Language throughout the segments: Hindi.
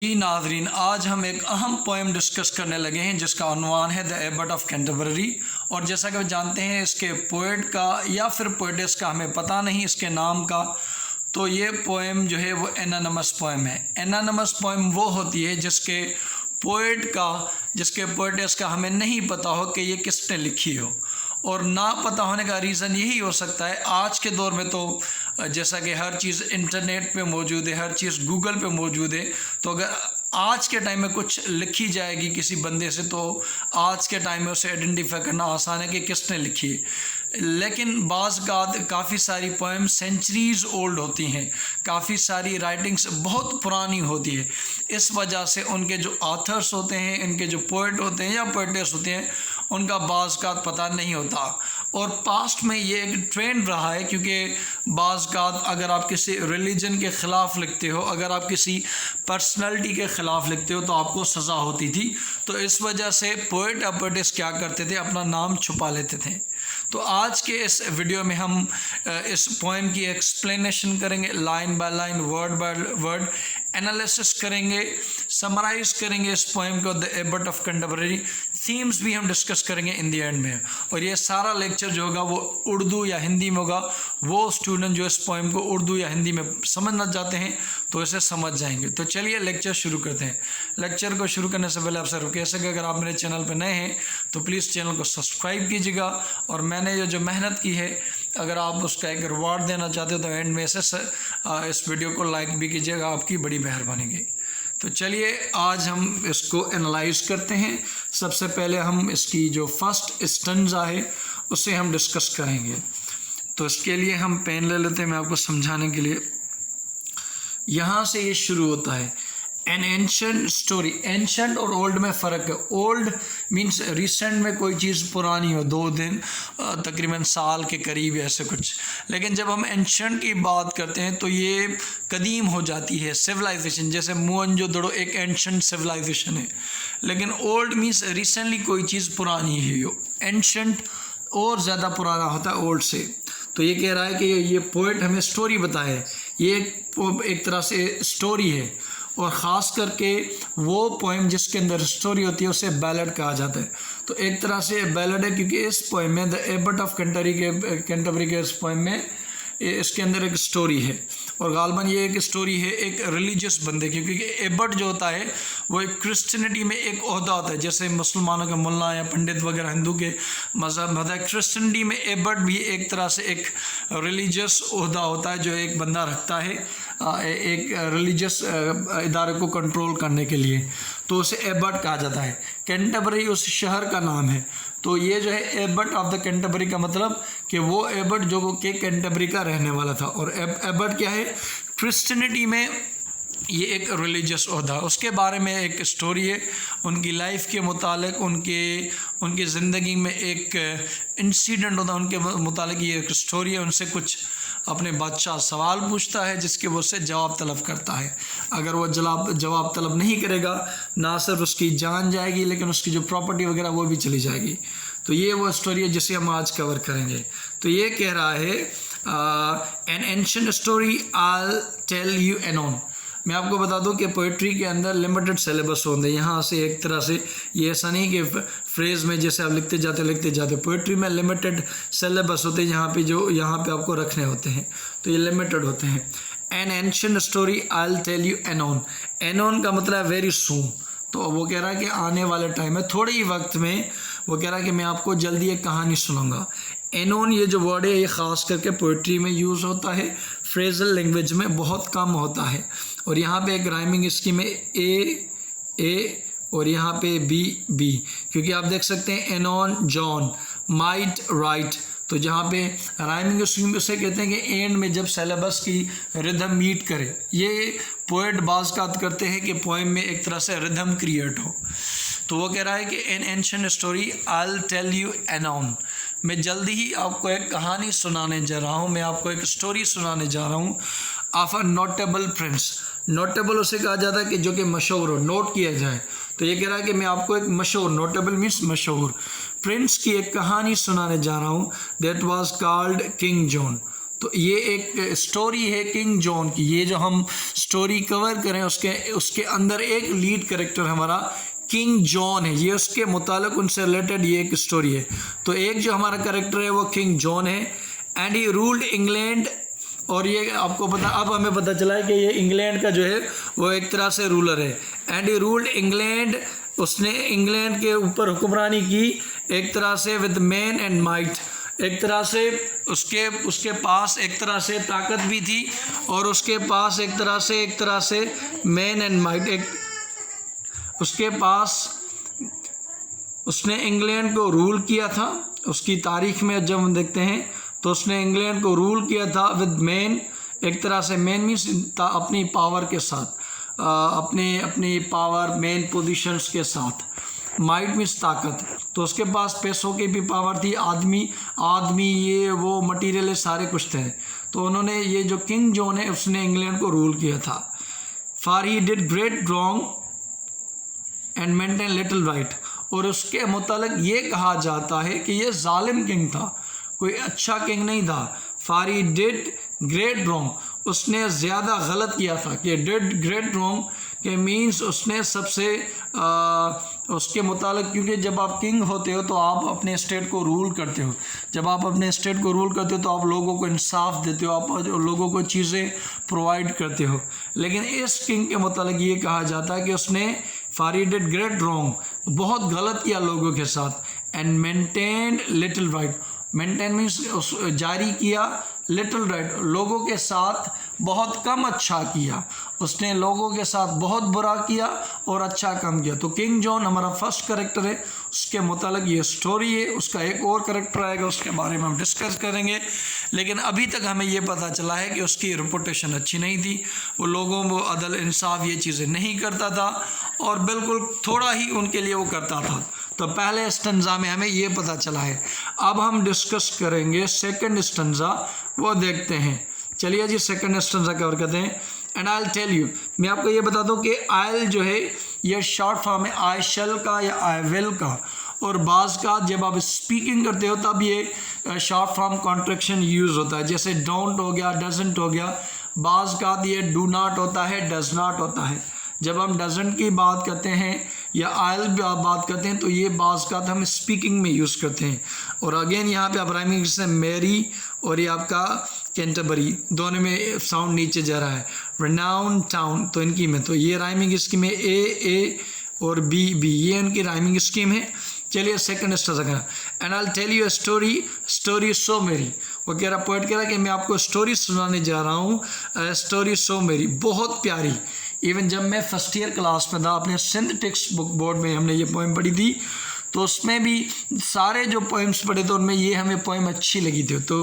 जी नाजरीन, आज हम एक अहम पोएम डिस्कस करने लगे हैं जिसका उन्वान है द एबट ऑफ कैंटरबरी। और जैसा कि आप जानते हैं इसके पोएट का या फिर पोएटिस का हमें पता नहीं इसके नाम का। तो ये पोएम जो है वो एनानिमस पोएम है। एनानिमस पोएम वो होती है जिसके पोएटिस का हमें नहीं पता हो कि ये किसने लिखी हो। और ना पता होने का रीज़न यही हो सकता है, आज के दौर में तो जैसा कि हर चीज़ इंटरनेट पे मौजूद है, हर चीज़ गूगल पे मौजूद है। तो अगर आज के टाइम में कुछ लिखी जाएगी किसी बंदे से तो आज के टाइम में उसे आइडेंटिफाई करना आसान है कि किसने लिखी है। लेकिन बाज़ काफ़ी सारी पोएम सेंचुरीज़ ओल्ड होती हैं, काफ़ी सारी राइटिंग्स बहुत पुरानी होती है। इस वजह से उनके जो ऑथर्स होते हैं, इनके जो पोएट होते हैं या पोएटेस होते हैं, उनका बाज़ का पता नहीं होता। और पास्ट में ये एक ट्रेंड रहा है, क्योंकि बाज़ का अगर आप किसी रिलीजन के ख़िलाफ़ लिखते हो, अगर आप किसी पर्सनैलिटी के ख़िलाफ़ लिखते हो तो आपको सज़ा होती थी। तो इस वजह से पोएट या पोएटिस क्या करते थे, अपना नाम छुपा लेते थे। तो आज के इस वीडियो में हम इस पोएम की एक्सप्लेनेशन करेंगे, line by line, word by word analysis करेंगे, समराइज़ करेंगे इस पोएम को, the Abbott of Canterbury. Themes भी हम डिस्कस करेंगे इन द एंड में। और ये सारा लेक्चर जो होगा वो उर्दू या हिंदी में होगा। वो स्टूडेंट जो इस पोएम को उर्दू या हिंदी में समझना चाहते हैं तो इसे समझ जाएंगे। तो चलिए लेक्चर शुरू करते हैं। लेक्चर को शुरू करने से पहले आपसे रिक्वेस्ट है कि अगर आप मेरे चैनल पर नए हैं तो प्लीज़ चैनल को सब्सक्राइब कीजिएगा। और मैंने जो मेहनत की है, अगर आप उसका एक रिवार्ड देना चाहते हो तो एंड में से इस वीडियो को लाइक भी कीजिएगा, आपकी बड़ी मेहरबानी होगी। तो चलिए आज हम इसको एनालाइज करते हैं। सबसे पहले हम इसकी जो फर्स्ट स्टैंजा है उसे हम डिस्कस करेंगे। तो इसके लिए हम पेन ले लेते हैं, मैं आपको समझाने के लिए। यहाँ से ये शुरू होता है, एन एंशंट स्टोरी। एंशंट और ओल्ड में फ़र्क है। ओल्ड मीन्स रिसेंट में कोई चीज़ पुरानी हो, 2 दिन तकरीबन साल के करीब ऐसे कुछ। लेकिन जब हम एंशंट की बात करते हैं तो ये कदीम हो जाती है, सिविलाइजेशन। जैसे मोहनजोदड़ो एक एंशंट सिविलाइजेशन है। लेकिन ओल्ड मीन्स रिसेंटली कोई चीज़ पुरानी ही हो। एंशंट और ज़्यादा पुराना होता है ओल्ड से। तो ये कह रहा है कि ये पोइट हमें स्टोरी बताए, ये एक तरह से स्टोरी है। और ख़ास करके वो पोएम जिसके अंदर स्टोरी होती है उसे बैलेड कहा जाता है। तो एक तरह से बैलेड है, क्योंकि इस पोएम में द एबट ऑफ कैंटरबरी के इस पोएम में इसके अंदर एक स्टोरी है। और गालबन ये एक स्टोरी है एक रिलीजियस बंदे की, क्योंकि एबट जो होता है वो एक क्रिश्चियनिटी में एक ओहदा होता है। जैसे मुसलमानों के मुल्ला या पंडित वगैरह हिंदू के मज़हब होता है, क्रिश्चियनिटी में एबट भी एक तरह से एक रिलीजियस ओहदा होता है जो एक बंदा रखता है एक रिलीजियस इदारे को कंट्रोल करने के लिए। तो उसे एबट कहा जाता है। कैंटरबरी उस शहर का नाम है। तो ये जो है एबट ऑफ द कैंटरबरी का मतलब कि वो एबट जो कि कैंटरबरी का रहने वाला था। और एबट क्या है, क्रिश्चियनिटी में ये एक रिलीजियस ओहदा। उसके बारे में एक स्टोरी है, उनकी लाइफ के मुतालिक, उनकी ज़िंदगी में एक इंसिडेंट होता है, उनके मुतालिक ये एक स्टोरी है। उनसे कुछ अपने बादशाह सवाल पूछता है जिसके वो उससे जवाब तलब करता है। अगर वो जवाब तलब नहीं करेगा, ना सिर्फ उसकी जान जाएगी लेकिन उसकी जो प्रॉपर्टी वगैरह वो भी चली जाएगी। तो ये वो स्टोरी है जिसे हम आज कवर करेंगे। तो ये कह रहा है an ancient story I tell you anon. मैं आपको बता दूं कि पोइट्री के अंदर लिमिटेड सिलेबस होते हैं। यहाँ से एक तरह से ये ऐसा नहीं कि फ्रेज़ में जैसे आप लिखते जाते। पोइट्री में लिमिटेड सिलेबस होते हैं, यहाँ पे आपको रखने होते हैं। तो ये लिमिटेड होते हैं। An ancient story I tell you anon. Anon का मतलब है वेरी सून। तो वो कह रहा है कि आने वाले टाइम में, थोड़े ही वक्त में, वो कह रहा है कि मैं आपको जल्दी एक कहानी सुनाऊंगा। एनोन ये जो वर्ड है ये ख़ास करके पोइट्री में यूज़ होता है, फ्रेजल लैंग्वेज में बहुत कम होता है। और यहाँ पे एक राइमिंग स्कीम है ए और यहाँ पे बी, क्योंकि आप देख सकते हैं एनोन जॉन माइट राइट। तो जहाँ पे राइमिंग स्कीम उसे कहते हैं कि एंड में जब सिलेबस की रिदम मीट करे। ये पोएट बाज़ करते हैं कि पोएम में एक तरह से रिदम क्रिएट हो। तो वो कह रहा है कि an ancient story I tell you anon. मैं जल्दी ही आपको एक कहानी सुनाने जा रहा हूँ, मैं आपको एक स्टोरी सुनाने जा रहा हूँ of a notable Prince. Notable उसे कहा जाता है कि जो कि मशहूर हो, नोट किया जाए। तो ये कह रहा है कि मैं आपको एक मशहूर, नोटेबल मीन्स मशहूर, प्रिंस की एक कहानी सुनाने जा रहा हूँ। That was called king John. तो ये एक स्टोरी है किंग जॉन की। ये जो हम स्टोरी कवर करें उसके अंदर एक लीड कैरेक्टर हमारा किंग जॉन है। ये उसके मुतालिक उनसे रिलेटेड ये एक स्टोरी है। तो एक जो हमारा कैरेक्टर है वो किंग जॉन है एंड ही रूल्ड इंग्लैंड। और ये आपको पता, अब हमें पता चला है कि ये इंग्लैंड का जो है वो एक तरह से रूलर है। एंड ही रूल्ड इंग्लैंड, उसने इंग्लैंड के ऊपर हुक्मरानी की एक तरह से विद मैन एंड माइट। एक तरह से उसके पास एक तरह से ताकत भी थी और उसके पास एक तरह से मैन एंड माइट, उसके पास उसने इंग्लैंड को रूल किया था। उसकी तारीख में जब हम देखते हैं तो उसने इंग्लैंड को रूल किया था विद मैन, एक तरह से मैन मीन्स अपनी पावर के साथ, अपनी पावर मेन पोजीशंस के साथ। माइट मीन्स ताकत, तो उसके पास पैसों की भी पावर थी, आदमी ये वो मटीरियल सारे कुछ थे। तो उन्होंने ये जो किंग जॉन है उसने इंग्लैंड को रूल किया था। For he did great wrong and maintain little right. और उसके मुतालिक ये कहा जाता है कि ये जालिम किंग था, कोई अच्छा किंग नहीं था। For he did great wrong, उसने ज़्यादा गलत किया था। कि डिड ग्रेट रॉन्ग के मीन्स उसने सबसे उसके मुतालिक, क्योंकि जब आप किंग होते हो तो आप अपने स्टेट को रूल करते हो। जब आप अपने स्टेट को रूल करते हो तो आप लोगों को इंसाफ देते हो, आप लोगों को चीज़ें प्रोवाइड करते हो। लेकिन इस किंग के मुतालिक ये कहा जाता है कि उसने for he did great wrong, बहुत गलत किया लोगों के साथ। And maintained little right, maintain means जारी किया, लिटिल राइट लोगों के साथ बहुत कम अच्छा किया। उसने लोगों के साथ बहुत बुरा किया और अच्छा कम किया। तो किंग जॉन हमारा फर्स्ट कैरेक्टर है, उसके मुतालिक ये स्टोरी है। उसका एक और कैरेक्टर आएगा, उसके बारे में हम डिस्कस करेंगे। लेकिन अभी तक हमें ये पता चला है कि उसकी रिपुटेशन अच्छी नहीं थी, वो लोगों को अदल इंसाफ ये चीज़ें नहीं करता था और बिल्कुल थोड़ा ही उनके लिए वो करता था। तो पहले स्टंजा में हमें ये पता चला है। अब हम डिस्कस करेंगे सेकंड स्टंजा, वो देखते हैं। चलिए जी, सेकंड स्टंजा क्या करते हैं। And I will tell you, मैं आपको ये बता दूं कि आई जो है ये शॉर्ट फॉर्म है आई शैल का या आई विल का। और बाज़ का जब आप स्पीकिंग करते हो तब ये शॉर्ट फॉर्म कॉन्ट्रैक्शन यूज़ होता है, जैसे डोंट हो गया, डजंट हो गया। बाज़ का ये डू नॉट होता है, डज नॉट होता है। जब हम डजंट की बात करते हैं या आयल बात करते हैं तो ये बाज़ का हम स्पीकिंग में यूज़ करते हैं। और अगेन यहाँ पे आप राइमिंग से मेरी और ये आपका कैंटरबरी दोनों में साउंड नीचे जा रहा है। रिनाउन टाउन, तो इनकी में तो ये राइमिंग स्कीम है ए और बी, ये इनकी राइमिंग स्कीम है। चलिए सेकंड स्टेज का, and I will tell you a story so merry. वो कह रहा, पोएट कह रहा कि मैं आपको स्टोरी सुनाने जा रहा हूँ, स्टोरी सो मेरी, बहुत प्यारी। इवन जब मैं फर्स्ट ईयर क्लास में था, अपने सिंध टेक्स्ट बुक बोर्ड में हमने ये पोएम पढ़ी थी, तो उसमें भी सारे जो पोएम्स पढ़े थे उनमें ये हमें पोएम अच्छी लगी थी। तो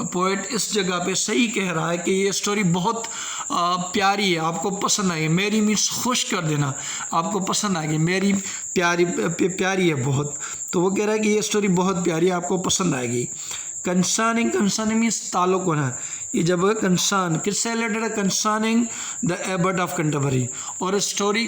पोएट इस जगह पे सही कह रहा है कि ये स्टोरी बहुत प्यारी है, आपको पसंद आएगी। मेरी मीन्स खुश कर देना, आपको पसंद आएगी, मेरी प्यारी है बहुत। तो वो कह रहा है कि ये स्टोरी बहुत प्यारी है, आपको पसंद आएगी। कंसर्निंग मीन्स ताल्लुक होना। ये जब कंसर्न किससे रिलेटेड है, concerning the abbot of Canterbury. और स्टोरी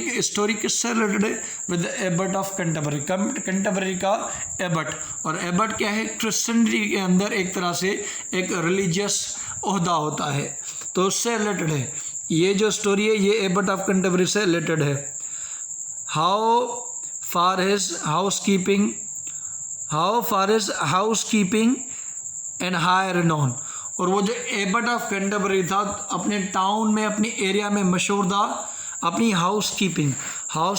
किससे रिलेटेड है, with the abbot of Canterbury, Canterbury का एबर्ट। और एबर्ट क्या है, क्रिश्चियनिटी के अंदर एक तरह से एक रिलीजियस ओहदा होता है, तो उससे रिलेटेड है। ये जो स्टोरी है ये एबर्ट ऑफ कैंटरबरी से रिलेटेड है। How far is house keeping and high renowned. और वो जो एबर्ट ऑफ कैंटरबरी था अपने टाउन में, अपनी एरिया में मशहूर था अपनी हाउस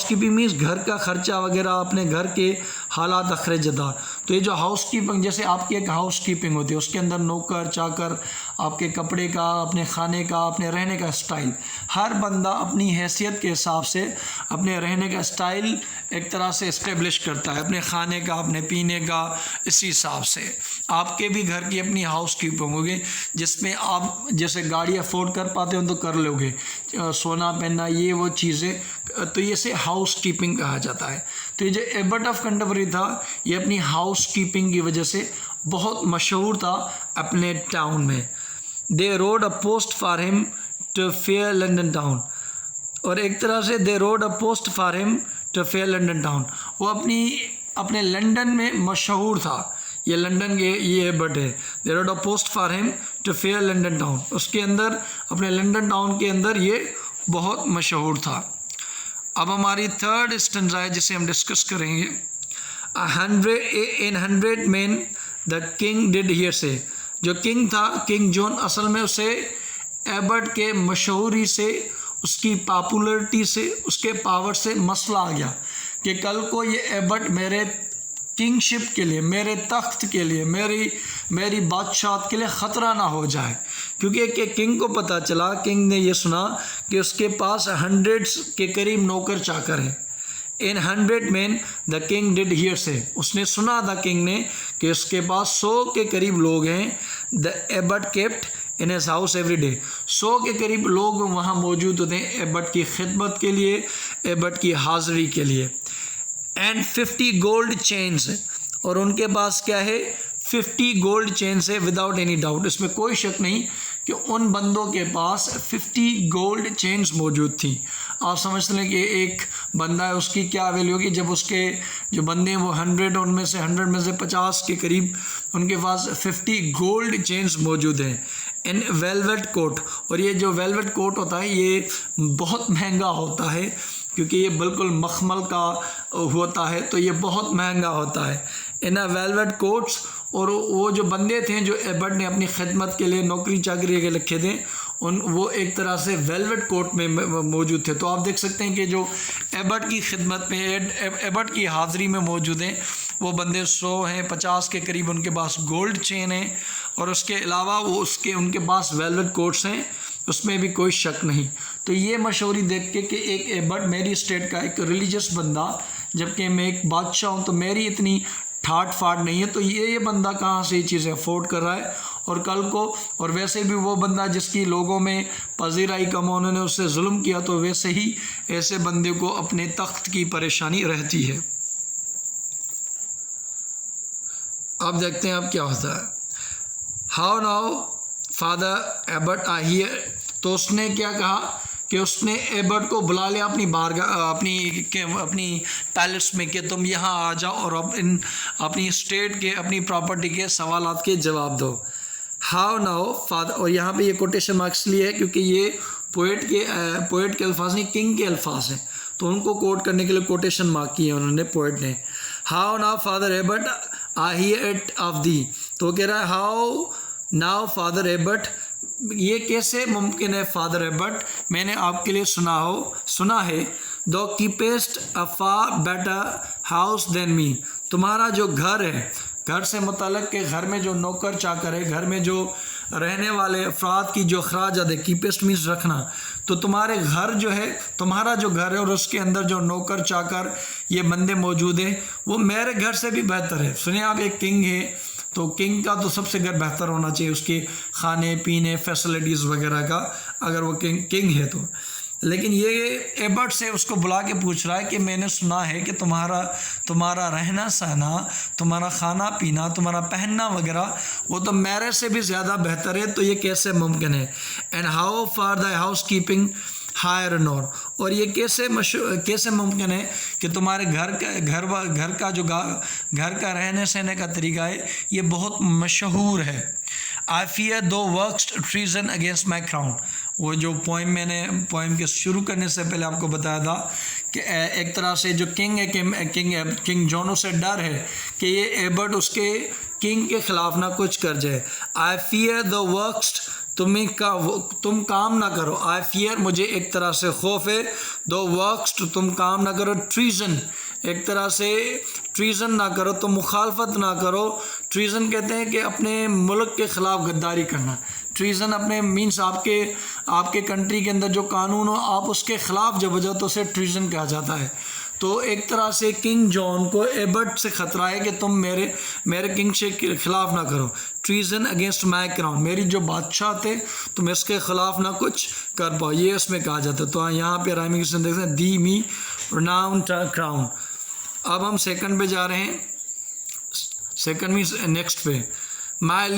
कीपिंग मीन्स घर का खर्चा वगैरह, अपने घर के हालात अखराजात। तो ये जो हाउस कीपिंग, जैसे आपकी एक हाउस कीपिंग होती है, उसके अंदर नौकर चाकर, आपके कपड़े का, अपने खाने का, अपने रहने का स्टाइल, हर बंदा अपनी हैसियत के हिसाब से अपने रहने का स्टाइल एक तरह से इस्टेब्लिश करता है, अपने खाने का, अपने पीने का। इसी हिसाब से आपके भी घर की अपनी हाउस कीपिंग होगी, जिसमें आप जैसे गाड़ी अफोर्ड कर पाते हो तो कर लोगे, सोना पहनना ये वो चीज़ें, तो ये से हाउस कीपिंग कहा जाता है। तो ये जो एबर्ट ऑफ कैंटरबरी था ये अपनी हाउस कीपिंग की वजह से बहुत मशहूर था अपने टाउन में। They rode a post for him to fair London town. और एक तरह से they rode a post for him to fair London town, वो अपने लंदन में मशहूर था। ये लंदन के ये एबर्ट है। They rode a post for him to fair London town, उसके अंदर अपने लंदन टाउन के अंदर ये बहुत मशहूर था। अब हमारी थर्ड स्टेंजा है जिसे हम डिस्कस करेंगे। 100 men the king did here से, जो किंग था किंग जॉन, असल में उसे एबर्ट के मशहूरी से, उसकी पॉपुलरिटी से, उसके पावर से मसला आ गया कि कल को ये एबर्ट मेरे किंगशिप के लिए, मेरे तख्त के लिए, मेरी बादशाहत के लिए ख़तरा ना हो जाए। क्योंकि किंग को पता चला, किंग ने ये सुना कि उसके पास 100 के करीब नौकर चाकर हैं। इन 100 men the king did here से, उसने सुना द किंग ने कि उसके पास 100 के करीब लोग हैं। The abbot kept in his house every day, 100 के करीब लोग वहाँ मौजूद होते हैं एबर्ट की खिदमत के लिए, एबर्ट की हाज़िरी के लिए। एंड 50 गोल्ड चेन्स, और उनके पास क्या है, 50 गोल्ड चेन्स है विदाउट एनी डाउट, इसमें कोई शक नहीं कि उन बंदों के पास 50 गोल्ड चेन्स मौजूद थी। आप समझते हैं कि एक बंदा है, उसकी क्या वैल्यू होगी, जब उसके जो बंदे हैं वो 100, उनमें से 100 में से 50 के करीब उनके पास 50 गोल्ड चेन्स मौजूद हैं। इन वेलवेट कोट, और ये जो वेलवेट कोट होता है ये बहुत महंगा होता है क्योंकि ये बिल्कुल मखमल का होता है, तो ये बहुत महंगा होता है। इन वेलवेट कोट्स, और वो जो बंदे थे जो एबर्ट ने अपनी खिदमत के लिए नौकरी चाकरी के रखे थे, वो एक तरह से वेलवेट कोट में मौजूद थे। तो आप देख सकते हैं कि जो एबर्ट की खिदमत में, एबर्ट की हाज़िरी में मौजूद हैं, वो बंदे 100 हैं, 50 के करीब उनके पास गोल्ड चेन है, और उसके अलावा उनके पास वेलवेट कोट्स हैं, उसमें भी कोई शक नहीं। तो ये मशहूरी देख के कि एक एबर्ट मेरी स्टेट का एक रिलीजियस बंदा, जबकि मैं एक बादशाह हूँ तो मेरी इतनी ठाट फाट नहीं है, तो ये बंदा कहाँ से ये चीज़ें अफोर्ड कर रहा है। और कल को, और वैसे भी वो बंदा जिसकी लोगों में पजीराई कम, उन्होंने उससे जुल्म किया, तो वैसे ही ऐसे बंदे को अपने तख्त की परेशानी रहती है। अब देखते हैं अब क्या होता है। How now father abbot I hear, तो उसने क्या कहा कि उसने एबर्ट को बुला लिया अपनी बारगाह, अपनी पैलेस में कि तुम यहाँ आ जाओ और अपनी स्टेट के, अपनी प्रॉपर्टी के सवालात के जवाब दो। हाउ नाउ फादर, और यहाँ पे ये कोटेशन मार्क्स लिए है क्योंकि ये पोएट के अल्फाज नहीं, किंग के अल्फाज हैं, तो उनको कोट करने के लिए कोटेशन मार्क किए उन्होंने पोएट ने। How now father abbot I hear it of thee, तो कह रहा है हाउ नाउ फादर एबर्ट, ये कैसे मुमकिन है फादर एबर्ट, मैंने आपके लिए सुना है, thou keepest a far better house than me, तुम्हारा जो घर है, घर से मुतल्लक के घर में जो नौकर चाकर है, घर में जो रहने वाले अफराद की जो अखराजात है, कीपेस्ट मीन्स रखना, तो तुम्हारे घर जो है, तुम्हारा जो घर है और उसके अंदर जो नौकर चाकर ये बंदे मौजूद हैं, वो मेरे घर से भी बेहतर है। सुनिए, आप एक किंग है तो किंग का तो सबसे घर बेहतर होना चाहिए, उसके खाने पीने फैसिलिटीज़ वगैरह का, अगर वो किंग है तो। लेकिन ये एबर्ट से उसको बुला के पूछ रहा है कि मैंने सुना है कि तुम्हारा रहना सहना, तुम्हारा खाना पीना, तुम्हारा पहनना वगैरह वो तो मेरे से भी ज़्यादा बेहतर है, तो ये कैसे मुमकिन है। And how far the housekeeping higher nor, और ये कैसे मुमकिन है कि तुम्हारे घर का रहने सहने का तरीका है ये बहुत मशहूर है। आई फियर दो works treason against my crown, वो जो पोइम के शुरू करने से पहले आपको बताया था कि एक तरह से जो किंग है, किंग जॉन, से डर है कि ये एबर्ट उसके किंग के ख़िलाफ़ ना कुछ कर जाए। आई फियर द वर्क्स, तुम काम ना करो, आई फियर मुझे एक तरह से खौफ है, दो वर्क्स तुम काम ना करो, ट्रीजन एक तरह से ट्रीजन ना करो, तुम मुखालफत ना करो। ट्रीजन कहते हैं कि अपने मुल्क के ख़िलाफ़ गद्दारी करना। ट्रीजन अपने मीन्स आपके कंट्री के अंदर जो कानून हो आप उसके ख़िलाफ़ जब हो जाओ तो उसे ट्रीजन कहा जाता है। तो एक तरह से किंग जॉन को एबर्ट से ख़तरा है कि तुम मेरे किंग के ख़िलाफ़ ना करो। ट्रीजन अगेंस्ट माई क्राउन, मेरी जो बादशाह थे तुम इसके ख़िलाफ़ ना कुछ कर पाओ, ये उसमें कहा जाता है। तो यहाँ पे राइमिंग देखते हैं, दी मी रिनाउंड क्राउन। अब हम सेकंड पे जा रहे हैं, सेकंड मीन्स नेक्स्ट पे। माई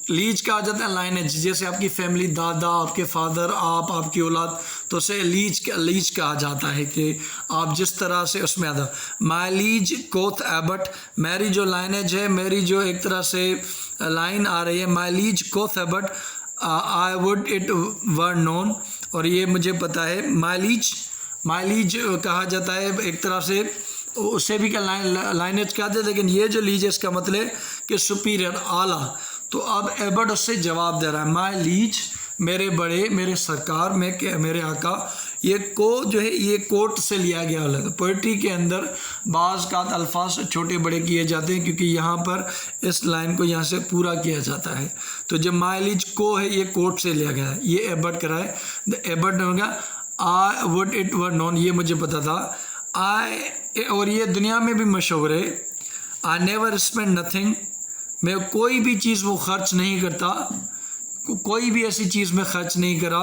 लीज कहा जाता है लाइनेज, जैसे आपकी फैमिली, दादा, आपके फादर, आपकी औलाद, तो उसे लीज कहा जाता है कि आप जिस तरह से उसमें आता। माई लीज कोथ एबर्ट, मेरी जो लाइनेज है, मेरी जो एक तरह से लाइन आ रही है, माई लीज कोथ Abbott I would it were known, और ये मुझे पता है। माई लीज कहा जाता है एक तरह से, उससे भी क्या लाइनेज कहते हैं, लेकिन ये जो लीज है इसका मतलब कि सुपीरियर, आला। तो अब एबट उससे जवाब दे रहा है, माई लीज, मेरे बड़े, मेरे सरकार, मेरे आका। ये को जो है ये कोट से लिया गया अलग। पोइट्री के अंदर बाज़ का अल्फाज छोटे बड़े किए जाते हैं, क्योंकि यहाँ पर इस लाइन को यहाँ से पूरा किया जाता है। तो जब माइलीज को है ये कोट से लिया गया है, ये एबट करा है। द एबट होगा I would it were known, ये मुझे पता था। और ये दुनिया में भी मशहूर है। आई नेवर स्पेंड नथिंग, मैं कोई भी चीज़ वो खर्च नहीं करता, कोई भी ऐसी चीज़ में खर्च नहीं करा।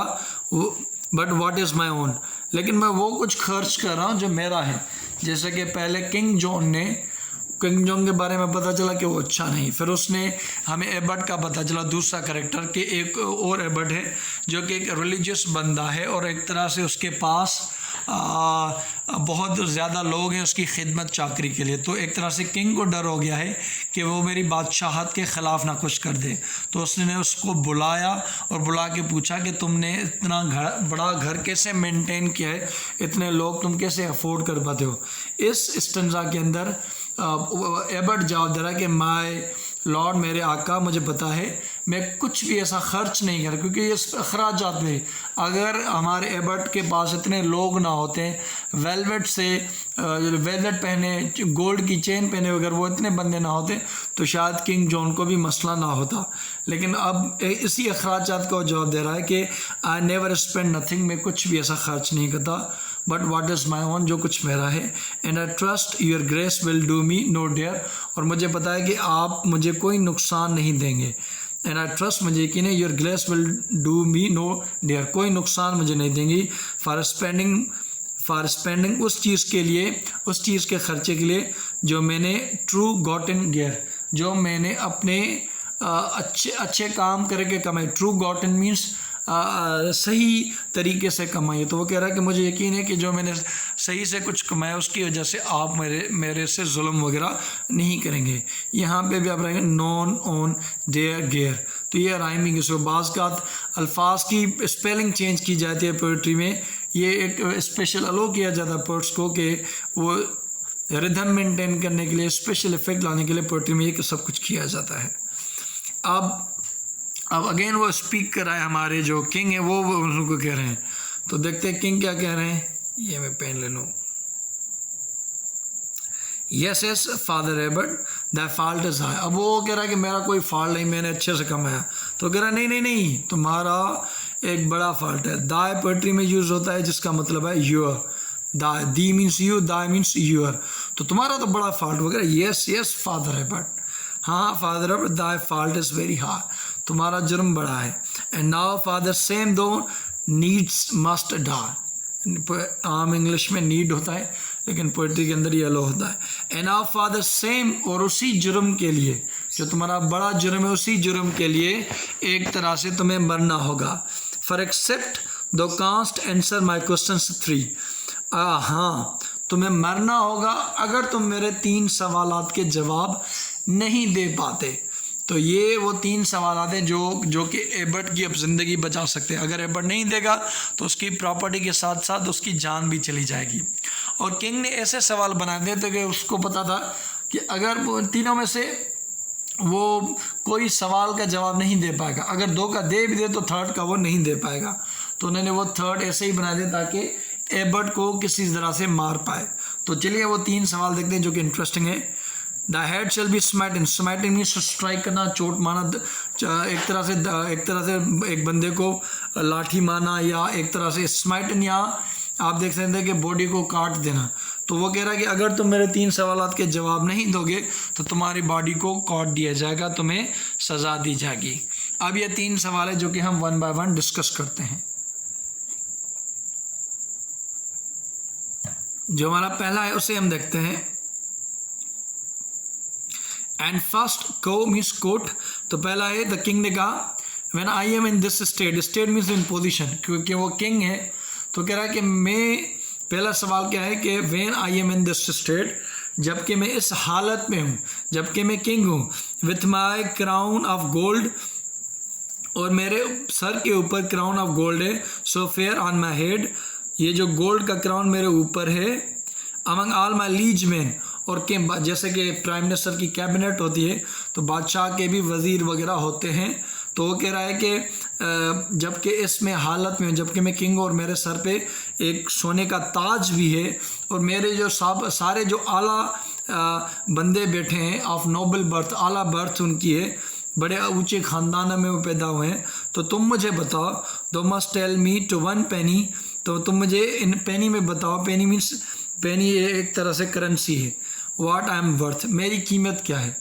But what is my own, लेकिन मैं वो कुछ खर्च कर रहा हूँ जो मेरा है। जैसे कि पहले किंग जॉन के बारे में पता चला कि वो अच्छा नहीं, फिर उसने हमें एबट का पता चला दूसरा करेक्टर कि एक और एबट है जो कि एक रिलीजियस बंदा है, और एक तरह से उसके पास बहुत ज़्यादा लोग हैं उसकी खिदमत चाकरी के लिए। तो एक तरह से किंग को डर हो गया है कि वो मेरी बादशाहत के ख़िलाफ़ ना कुछ कर दे। तो उसने उसको बुलाया और बुला के पूछा कि तुमने इतना बड़ा घर कैसे मेंटेन किया है, इतने लोग तुम कैसे अफोर्ड कर पाते हो। इस स्टंजा के अंदर एबट जवाब दे रहा है कि माय लॉर्ड, मेरे आका, मुझे पता है मैं कुछ भी ऐसा खर्च नहीं कर, क्योंकि ये अखराजात में, अगर हमारे एबट के पास इतने लोग ना होते, वेलवेट पहने, गोल्ड की चेन पहने, अगर वो इतने बंदे ना होते तो शायद किंग जॉन को भी मसला ना होता। लेकिन अब इसी अखराजात को जवाब दे रहा है कि आई नेवर स्पेंड नथिंग, मैं कुछ भी ऐसा खर्च नहीं करता। But what is my own, जो कुछ मेरा है। And I trust your grace will do me no dare, और मुझे पता है कि आप मुझे कोई नुकसान नहीं देंगे। एंड आई ट्रस्ट, मुझे यकीन है, your grace will do me no dare, कोई नुकसान मुझे नहीं देंगी। फॉर स्पेंडिंग उस चीज़ के लिए, उस चीज़ के खर्चे के लिए जो मैंने ट्रू गॉटन गेयर, जो मैंने अपने अच्छे काम करके कमाई। ट्रू गॉटन मीन्स सही तरीके से कमाई। तो वो कह रहा है कि मुझे यकीन है कि जो मैंने सही से कुछ कमाया उसकी वजह से आप मेरे से जुल्म वगैरह नहीं करेंगे। यहाँ पे भी आप रहेंगे नॉन ऑन डेयर गेयर, तो ये राइमिंग इसको बाज़ का अल्फाज की स्पेलिंग चेंज की जाती है पोइट्री में। ये एक स्पेशल अलो किया जाता है पोइट्स को कि वो रिदम मेंटेन करने के लिए, स्पेशल इफेक्ट लाने के लिए पोइट्री में ये सब कुछ किया जाता है। अब अगेन वो स्पीक कर रहा है, हमारे जो किंग है वो उनको कह रहे हैं। तो देखते हैं किंग क्या कह रहे हैं। ये मैं पेन ले लूँ। Yes yes father Abbott that fault is high. अब वो कह रहा है कि मेरा कोई फॉल्ट नहीं, मैंने अच्छे से कमाया। तो कह रहा है नहीं, तुम्हारा एक बड़ा फॉल्ट है। दाय पोएट्री में यूज़ होता है जिसका मतलब है यूर। दाय, दी मीन्स यू, दाय मीन्स यूर। तो तुम्हारा तो बड़ा फॉल्ट वगैरह। यस यस फादर एबट, हाँ फादर एबट, दाय फॉल्ट इज़ वेरी हाई, तुम्हारा जुर्म बड़ा है। एंड नाउ फादर सेम दो नीड्स मस्ट डाई। आम इंग्लिश में नीड होता है, लेकिन पोइट्री के अंदर येलो होता है। एंड नाउ फादर सेम, और उसी जुर्म के लिए, जो तुम्हारा बड़ा जुर्म है, उसी जुर्म के लिए एक तरह से तुम्हें मरना होगा। फॉर एक्सेप्ट दो कांस्ट आंसर माई क्वेश्चन 3। हाँ, तुम्हें मरना होगा अगर तुम मेरे 3 सवालात के जवाब नहीं दे पाते। तो ये वो 3 सवाल हैं जो कि एबट की अब ज़िंदगी बचा सकते हैं। अगर एबट नहीं देगा तो उसकी प्रॉपर्टी के साथ साथ उसकी जान भी चली जाएगी। और किंग ने ऐसे सवाल बना दिए थे कि उसको पता था कि अगर वो तीनों में से वो कोई सवाल का जवाब नहीं दे पाएगा, अगर 2 का दे भी दे तो 3rd का वो नहीं दे पाएगा। तो उन्होंने वो 3rd ऐसे ही बना दिया ताकि एबट को किसी तरह से मार पाए। तो चलिए वो 3 सवाल देखते हैं जो कि इंटरेस्टिंग है। The head shall be smiting. Smiting means strike करना, चोट मारना, एक तरह से एक बंदे को लाठी मारना, या एक तरह से स्मैटिंग, या आप देख सकते हैं कि बॉडी को काट देना। तो वो कह रहा है कि अगर तुम मेरे 3 सवालात के जवाब नहीं दोगे तो तुम्हारी बॉडी को काट दिया जाएगा, तुम्हें सज़ा दी जाएगी। अब ये 3 सवाल है जो कि हम 1 बाय 1 डिस्कस करते हैं। जो हमारा पहला है उसे हम देखते हैं। एंड फर्स्ट को मीन्स कोट। तो पहला है, द किंग ने कहा when I am in this state. State means in position, क्योंकि वो किंग है। तो कह रहा है कि मैं, पहला सवाल क्या है कि when I am in this state, जबकि मैं इस हालत में हूँ, जबकि मैं किंग हूँ, with my crown of gold, और मेरे सर के ऊपर क्राउन ऑफ गोल्ड है, so fair on my head, ये जो गोल्ड का क्राउन मेरे ऊपर है, among all my liege man, और के जैसे कि प्राइम मिनिस्टर की कैबिनेट होती है तो बादशाह के भी वज़ीर वगैरह होते हैं, तो वो कह रहा है कि जबकि इसमें हालत में, जबकि मैं किंग और मेरे सर पे एक सोने का ताज भी है, और मेरे जो सारे जो आला बंदे बैठे हैं ऑफ नोबल बर्थ, आला बर्थ उनकी है, बड़े ऊंचे ख़ानदान में वो पैदा हुए हैं, तो तुम मुझे बताओ, thou must tell me to one penny, तो तुम मुझे इन पेनी में बताओ, पेनी मीन्स पेनी एक तरह से करेंसी है, व्हाट आई एम वर्थ, मेरी कीमत क्या है।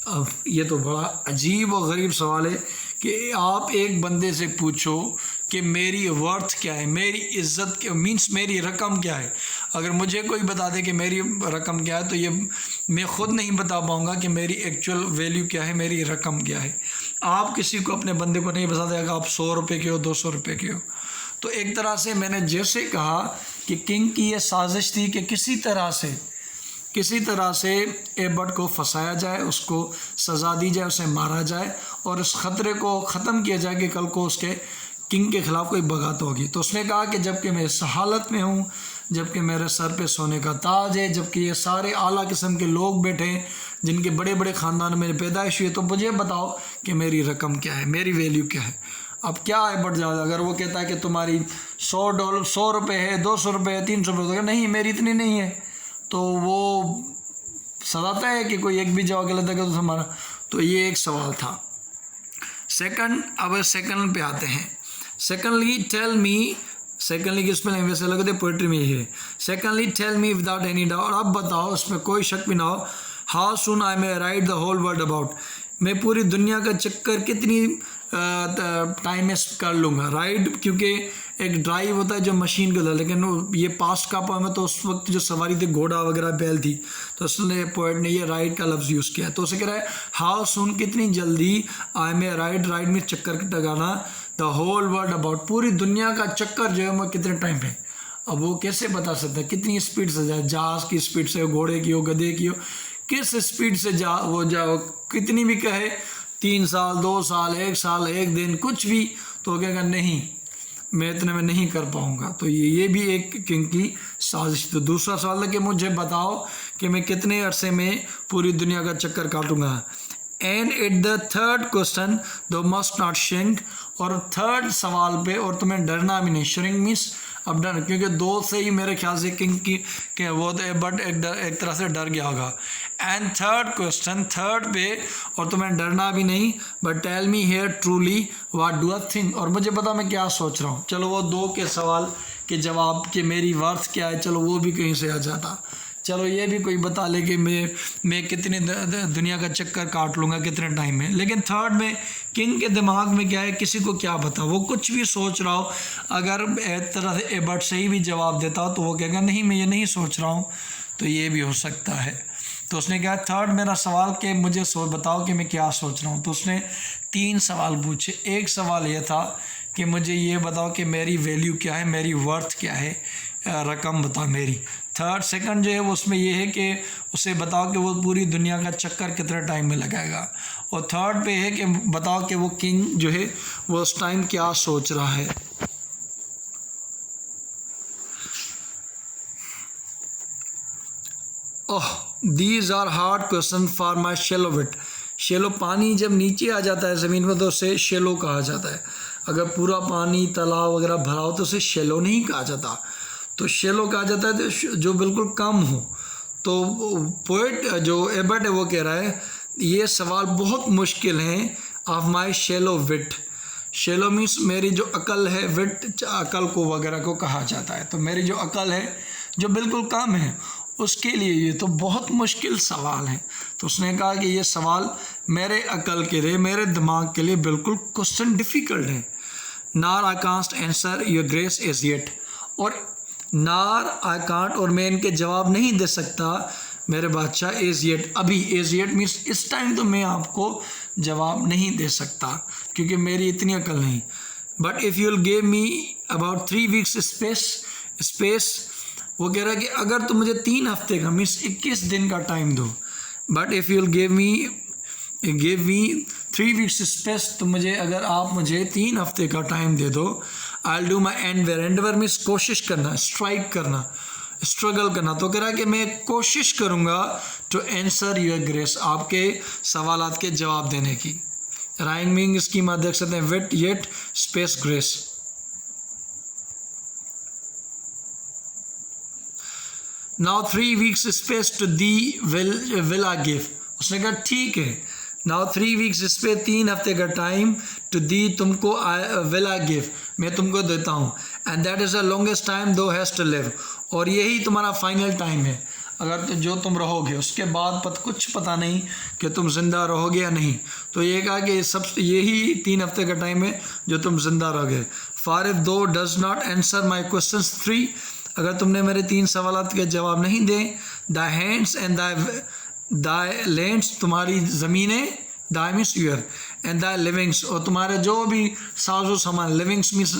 अब ये तो बड़ा अजीब और गरीब सवाल है कि आप एक बंदे से पूछो कि मेरी वर्थ क्या है, मेरी इज़्ज़त क्या, मीन्स मेरी रकम क्या है। अगर मुझे कोई बता दे कि मेरी रकम क्या है तो ये मैं ख़ुद नहीं बता पाऊँगा कि मेरी एक्चुअल वैल्यू क्या है, मेरी रकम क्या है। आप किसी को, अपने बंदे को नहीं बता देगा आप 100 रुपये के हो, 200 रुपये के हो। तो एक तरह से मैंने जैसे कहा कि किंग की ये साजिश थी कि किसी तरह से एबर्ट को फंसाया जाए, उसको सज़ा दी जाए, उसे मारा जाए और उस ख़तरे को ख़त्म किया जाए कि कल को उसके किंग के ख़िलाफ़ कोई बगावत होगी। तो उसने कहा कि जबकि मैं इस हालत में हूँ, जबकि मेरे सर पे सोने का ताज है, जबकि ये सारे आला किस्म के लोग बैठे हैं जिनके बड़े बड़े ख़ानदान में पैदाइश हुई है, तो मुझे बताओ कि मेरी रकम क्या है, मेरी वैल्यू क्या है। अब क्या है बढ़ जाएगा, अगर वो कहता है कि तुम्हारी $100 रुपये है, 200 रुपये है, 300 रुपये, नहीं मेरी इतनी नहीं है, तो वो सजाता है कि कोई एक भी जवाब गलत है तो हमारा। तो ये एक सवाल था। सेकंड, अब सेकंड पे आते हैं। सेकंडली टेल मी, सेकंडली की उसमें वैसे लगते पोइट्री में ही है। Secondly tell me without any doubt, अब बताओ उसमें कोई शक भी ना हो, how soon I may ride the whole world about, मैं पूरी दुनिया का चक्कर कितनी टाइम में कर लूँगा। राइड क्योंकि एक ड्राइव होता है जो मशीन का था, लेकिन ये पास्ट का पोएम है तो उस वक्त जो सवारी थी घोड़ा वगैरह बैल थी, तो उसने पोएट ने ये राइड का लफ्ज़ यूज़ किया। तो उसे कह रहा है हाउ सून, कितनी जल्दी, आई मे राइड, राइड में चक्कर लगाना, द होल वर्ल्ड अबाउट, पूरी दुनिया का चक्कर जो है वो कितने टाइम है। अब वो कैसे बता सकता है कितनी स्पीड से जाए, जहाज़ की स्पीड से, घोड़े की हो, गधे की हो, किस स्पीड से जाओ, कितनी भी कहे 3 साल, 2 साल, 1 साल, 1 दिन, कुछ भी, तो कहेगा नहीं मैं इतने में नहीं कर पाऊँगा। तो ये भी एक किंग की साजिश। तो दूसरा सवाल है कि मुझे बताओ कि मैं कितने अरसे में पूरी दुनिया का चक्कर काटूंगा। And at the third question thou must not shrink, और थर्ड सवाल पे और तुम्हें डरना भी नहीं। श्रिंक मीन्स अब डर, क्योंकि 2 से ही मेरे ख्याल से किंग की कि वो बट एक तरह से डर गया होगा। एंड थर्ड क्वेश्चन, थर्ड पे और तुम्हें डरना भी नहीं, but tell me here truly what do I think, और मुझे पता मैं क्या सोच रहा हूँ। चलो वो 2 के सवाल के जवाब कि मेरी वर्थ क्या है, चलो वो भी कहीं से आ जाता। चलो ये भी कोई बता ले कि मैं कितनी दुनिया का चक्कर काट लूँगा कितने टाइम में। लेकिन थर्ड में किंग के दिमाग में क्या है, किसी को क्या पता, वो कुछ भी सोच रहा हो। अगर एक तरह से एबर्ट सही भी जवाब देता हो तो वो कहेगा नहीं मैं ये नहीं सोच रहा हूँ, तो ये भी हो सकता है। तो उसने कहा थर्ड मेरा सवाल कि मुझे बताओ कि मैं क्या सोच रहा हूँ। तो उसने 3 सवाल पूछे। एक सवाल ये था कि मुझे ये बताओ कि मेरी वैल्यू क्या है, मेरी वर्थ क्या है, रकम बताओ मेरी। सेकंड जो है वो उसमें ये है कि उसे बताओ कि वो पूरी दुनिया का चक्कर कितने टाइम में लगाएगा। और थर्ड पे है कि बताओ कि वो किंग जो है वो उस टाइम क्या सोच रहा है। Oh these are hard question for my shallow wit. Shallow, पानी जब नीचे आ जाता है ज़मीन में तो उसे शेलो कहा जाता है। अगर पूरा पानी तालाब वगैरह भरा हो तो उसे शेलो नहीं कहा जाता, तो शेलो कहा जाता है जो बिल्कुल कम हो। तो पोएट जो एबर्ट है वो कह रहा है ये सवाल बहुत मुश्किल हैं of my shallow wit. Shallow means मेरी जो अकल है, विट अकल को वगैरह को कहा जाता है। तो मेरी जो अकल है जो बिल्कुल कम है उसके लिए ये तो बहुत मुश्किल सवाल है। तो उसने कहा कि ये सवाल मेरे अकल के लिए, मेरे दिमाग के लिए बिल्कुल क्वेश्चन डिफ़िकल्ट है। Nor I can't answer your grace as yet, और नार आई कांट, और मैं इनके जवाब नहीं दे सकता मेरे बादशाह एज येट, अभी। एज येट मीन्स इस टाइम तो मैं आपको जवाब नहीं दे सकता क्योंकि मेरी इतनी अकल नहीं। But if you will give me about 3 weeks space वो कह रहा है कि अगर तुम मुझे 3 हफ्ते का मीन्स 21 दिन का टाइम दो, but if you give me 3 weeks space, तो मुझे अगर आप मुझे 3 हफ्ते का टाइम दे दो, I will do my endeavour means कोशिश करना, स्ट्राइक करना, स्ट्रगल करना। तो कह रहा है कि मैं कोशिश करूँगा टू आंसर योर ग्रेस, आपके सवालात के जवाब देने की। राइमिंग स्कीम आप देख सकते हैं, wit yet space grace. Now 3 weeks space to thee will I give. उसने कहा ठीक है, नाउ 3 वीक्स स्पेस, 3 हफ्ते का टाइम, टू दी तुमको, विल आई गिव मैं तुमको देता हूँ, and that is the longest time दो हैज़ टू लिव, और यही तुम्हारा फाइनल टाइम है। अगर तो जो तुम रहोगे उसके बाद कुछ पता नहीं कि तुम ज़िंदा रहोगे या नहीं। तो ये कहा कि यही 3 हफ्ते का टाइम है जो तुम ज़िंदा रहोगे। For if thou does not answer my questions 3, अगर तुमने मेरे 3 सवालात के जवाब नहीं दे, the hands and the lands, तुम्हारी ज़मीनें, the means your, and the livings, और तुम्हारे जो भी साजो सामान, लिविंग्स मीन्स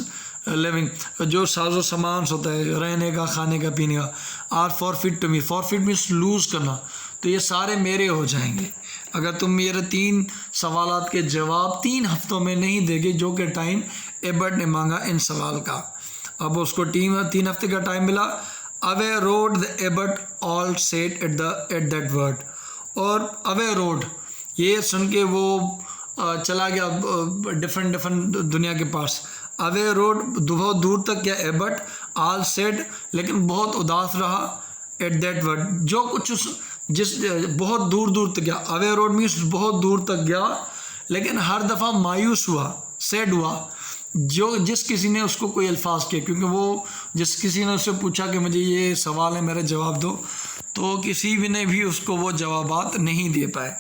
लिविंग, जो साजो सामान होता है रहने का, खाने का, पीने का, or forfeit to me, forfeit means lose करना, तो ये सारे मेरे हो जाएंगे अगर तुम मेरे 3 सवालात के जवाब 3 हफ्तों में नहीं देगे, जो कि टाइम एबर्ट ने मांगा इन सवाल का। अब उसको 3 हफ्ते का टाइम मिला। Away rode the abbot all sad at that word, और अवे रोड ये सुन के वो चला गया डिफरेंट दुनिया के पास। अवे रोड बहुत दूर तक गया एबर्ट, ऑल सेड लेकिन बहुत उदास रहा, एट दैट वर्ड जो कुछ बहुत दूर तक गया। अवे रोड मीन्स बहुत दूर तक गया, लेकिन हर दफ़ा मायूस हुआ, सैड हुआ, जिस किसी ने उसको कोई अल्फाज किए, क्योंकि वो जिस किसी ने उससे पूछा कि मुझे ये सवाल है मेरा जवाब दो, तो किसी भी ने भी उसको वो जवाबात नहीं दे पाए।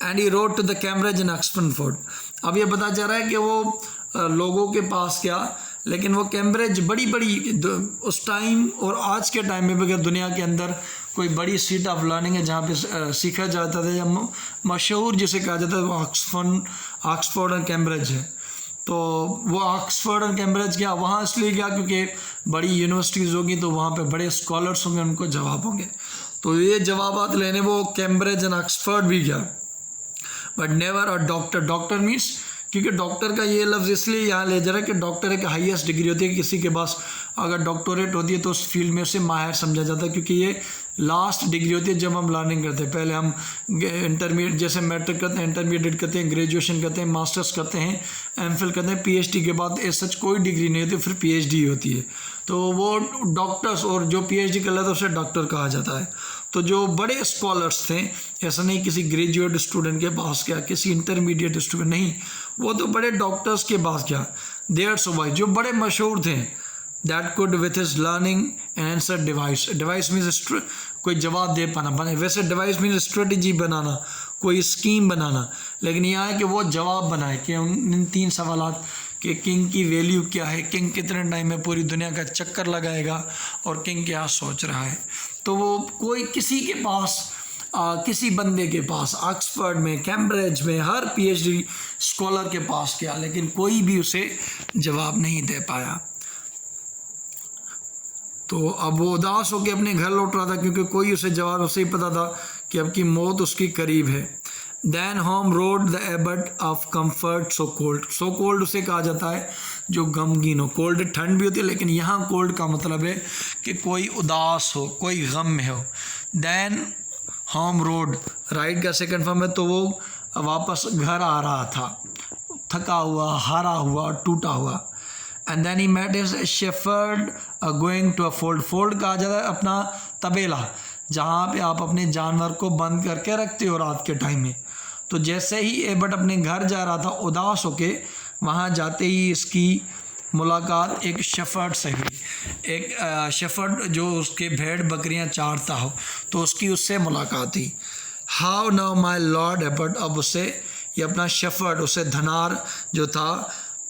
And he rode to the Cambridge in Oxford. अब ये पता चल रहा है कि वो लोगों के पास गया, लेकिन वो कैम्ब्रिज बड़ी उस टाइम और आज के टाइम में भी अगर दुनिया के अंदर कोई बड़ी सीट ऑफ लर्निंग है जहाँ पे सीखा जाता था, या मशहूर जिसे कहा जाता है, वो ऑक्सफोर्ड और कैम्ब्रिज है। तो वो ऑक्सफोर्ड और कैम्ब्रिज गया, वहाँ इसलिए गया क्योंकि बड़ी यूनिवर्सिटीज़ होगी तो वहाँ पे बड़े स्कॉलर्स होंगे, उनको जवाब होंगे। तो ये जवाबात लेने वो कैम्ब्रिज एंड ऑक्सफोर्ड भी गया, but never a doctor means, क्योंकि डॉक्टर का ये लफ्ज़ इसलिए यहाँ ले जा रहा है कि डॉक्टर एक हाईएस्ट डिग्री होती है, किसी के पास अगर डॉक्टरेट होती है तो उस फील्ड में उसे माहिर समझा जाता है, क्योंकि ये लास्ट डिग्री होती है जब हम लर्निंग करते हैं। पहले हम इंटरमीडिएट जैसे मैट्रिक करते हैं, इंटरमीडिएट करते हैं, ग्रेजुएशन करते हैं, मास्टर्स करते हैं, एमफिल करते हैं, पीएचडी के बाद ऐसा कोई डिग्री नहीं होती, फिर पीएचडी होती है। तो वो डॉक्टर्स, और जो पीएचडी कर लेता है उसे डॉक्टर कहा जाता है। तो जो बड़े स्कॉलर्स थे, ऐसा नहीं किसी ग्रेजुएट स्टूडेंट के पास गया, किसी इंटरमीडिएट स्टूडेंट नहीं, वो तो बड़े डॉक्टर्स के पास गया। देयर सो भाई जो बड़े मशहूर थे, that could with his learning answer device. Device means कोई जवाब दे पाना, वैसे डिवाइस मीन्स स्ट्रेटजी बनाना, कोई स्कीम बनाना, लेकिन यहाँ है कि वो जवाब बनाए कि इन 3 सवालात कि किंग की वैल्यू क्या है, किंग कितने टाइम में पूरी दुनिया का चक्कर लगाएगा, और किंग क्या सोच रहा है। तो वो कोई किसी के पास किसी बंदे के पास ऑक्सफोर्ड में, कैम्ब्रिज में, हर पीएचडी स्कॉलर के पास गया, लेकिन कोई भी उसे जवाब नहीं दे पाया। तो अब वो उदास होकर अपने घर लौट रहा था, क्योंकि कोई उसे जवाब, उसे ही पता था कि अब की मौत उसकी करीब है। Then home rode the abbot of comfort so cold उसे कहा जाता है जो गमगीन हो। कोल्ड ठंड भी होती है, लेकिन यहाँ कोल्ड का मतलब है कि कोई उदास हो, कोई गम में हो। दैन होम रोड राइट का सेकंड फॉर्म है, तो वो वापस घर आ रहा था, थका हुआ, हारा हुआ, टूटा हुआ। And then he met his shepherd going to a fold कहा जाता है अपना तबेला, जहाँ पे आप अपने जानवर को बंद करके रखते हो रात के टाइम में। तो जैसे ही एबर्ट अपने घर जा रहा था उदास होके, वहाँ जाते ही इसकी मुलाकात एक शेफर्ड से हुई। एक शेफर्ड जो उसके भेड़ बकरियाँ चारता हो, तो उसकी उससे मुलाकात हुई। How now my lord abbot, अब उससे ये अपना शेफर्ड, उसे धनार जो था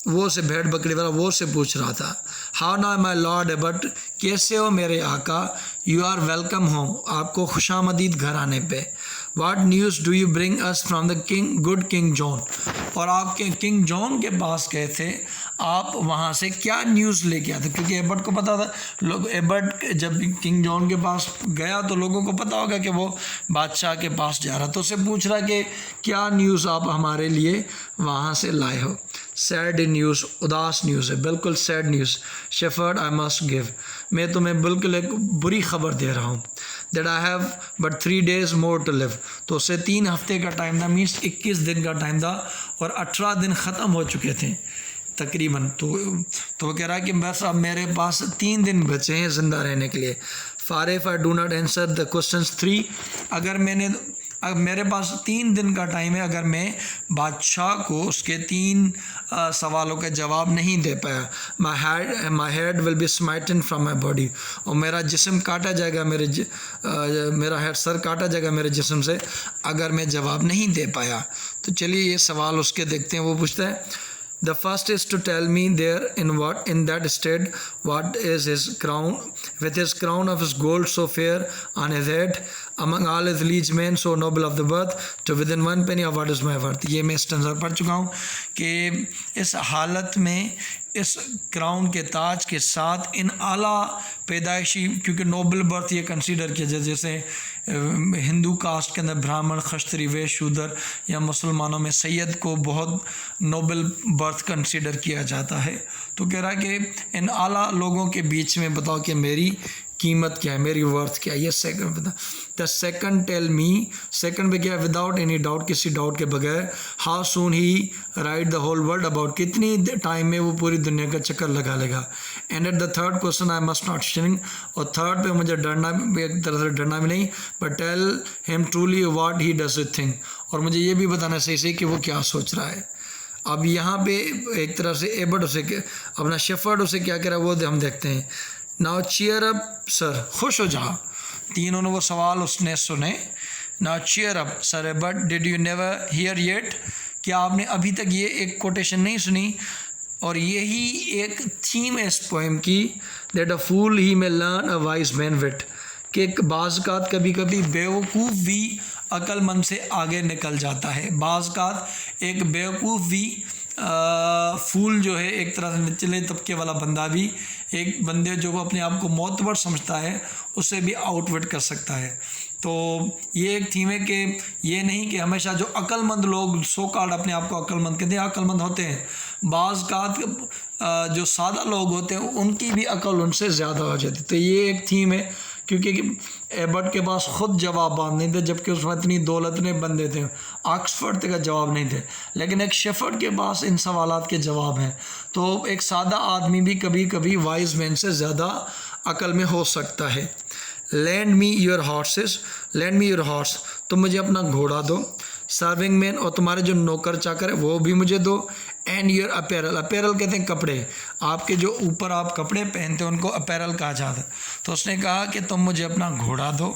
वो से भेड़ बकरी वाला, वो से पूछ रहा था, how now my lord abbot, कैसे हो मेरे आका, यू आर वेलकम होम, आपको खुशामदीद घर आने पे। What news do you bring us from the good king John. और आप किंग जॉन के पास गए थे, आप वहाँ से क्या न्यूज़ लेके आते, क्योंकि एबर्ट को पता था, लोग एबर्ट जब किंग जॉन के पास गया तो लोगों को पता होगा कि वो बादशाह के पास जा रहा, तो उससे पूछ रहा कि क्या न्यूज़ आप हमारे लिए वहाँ से लाए हो। सैड न्यूज़, उदास न्यूज़ है, बिल्कुल sad news. Shepherd I must give, मैं तुम्हें बिल्कुल एक बुरी खबर दे रहा हूँ। That I have but 3 days more to live, तो उससे 3 हफ्ते का टाइम था, मीन्स 21 दिन का टाइम था, और 18 दिन ख़त्म हो चुके थे तकरीबन। तो वो कह रहा है कि बस अब मेरे पास 3 दिन बचे हैं ज़िंदा रहने के लिए। For if I do not answer the questions 3, अगर मेरे पास 3 दिन का टाइम है, अगर मैं बादशाह को उसके 3 सवालों का जवाब नहीं दे पाया, my head will be smitten from my body, और मेरा जिस्म काटा जाएगा, मेरा हेड सर काटा जाएगा मेरे जिस्म से, अगर मैं जवाब नहीं दे पाया। तो चलिए ये सवाल उसके देखते हैं। वो पूछता है, The first is to tell me there in that state what is his crown, with his crown of his gold so fair on his head, among all his liege men so noble of the birth, to within 1 penny of what is my worth। ये मैं स्टैंज़ा पढ़ चुका हूँ कि इस हालत में इस क्राउन के ताज के साथ इन आला पैदाइशी, क्योंकि नोबल बर्थ ये कंसीडर किया जाए, जैसे हिंदू कास्ट के अंदर ब्राह्मण, क्षत्रिय, वैश्य, शूद्र, या मुसलमानों में सैयद को बहुत नोबल बर्थ कंसीडर किया जाता है। तो कह रहा है कि इन आला लोगों के बीच में बताओ कि मेरी कीमत क्या है, मेरी वर्थ क्या है। ये सेकंड बता। The second tell me, second पे क्या, विदाउट एनी डाउट, किसी डाउट के बगैर, how soon he ride the whole world about, कितनी टाइम में वो पूरी दुनिया का चक्कर लगा लेगा। And at the third question I must not shining, और थर्ड पे मुझे डरना, एक तरह से डरना भी नहीं, but tell him truly what he does it think, और मुझे ये भी बताना सही से कि वो क्या सोच रहा है। अब यहाँ पे एक तरह से एबर्ट उसे अपना शेफर्ड उसे क्या कह रहा है वो हम देखते हैं। नाउ चीयर अप सर, खुश हो जा। तीनों ने वो सवाल उसने सुने। Now cheer up sir abbot, did you never hear yet, क्या आपने अभी तक ये एक कोटेशन नहीं सुनी। और यही एक थीम है इस पोएम की, दैट अ फूल ही में लर्न अ वाइज मैन विट, कि एक बाज़-कात कभी कभी बेवकूफ़ भी अक्लमंद से आगे निकल जाता है। बाज़-कात एक बेवकूफ़ भी फूल जो है, एक तरह से निचले तबके वाला बंदा भी, एक बंदे जो अपने आप को मोतबर समझता है, उसे भी आउटविट कर सकता है। तो ये एक थीम है कि ये नहीं कि हमेशा जो अक्लमंद लोग सो कॉल्ड अपने आप को अक्लमंद कहते हैं, अक्लमंद होते हैं, बाज़-कात जो सादा लोग होते हैं उनकी भी अक्ल उनसे ज़्यादा हो जाती है। तो ये एक थीम है, क्योंकि एबर्ट के पास ख़ुद जवाब नहीं थे, जबकि उसमें इतनी दौलत ने बंदे थे, ऑक्सफोर्ड तक का जवाब नहीं थे, लेकिन एक शेफर्ड के पास इन सवालात के जवाब हैं। तो एक सादा आदमी भी कभी कभी वाइज मैन से ज़्यादा अकल में हो सकता है। Land me your horses, land me your horse, तुम मुझे अपना घोड़ा दो। सर्विंग मैन, और तुम्हारे जो नौकर चाकर है वो भी मुझे दो। एंड योर अपैरल, अपैरल कहते हैं कपड़े, आपके जो ऊपर आप कपड़े पहनते हैं उनको अपैरल कहा जाता है। तो उसने कहा कि तुम मुझे अपना घोड़ा दो,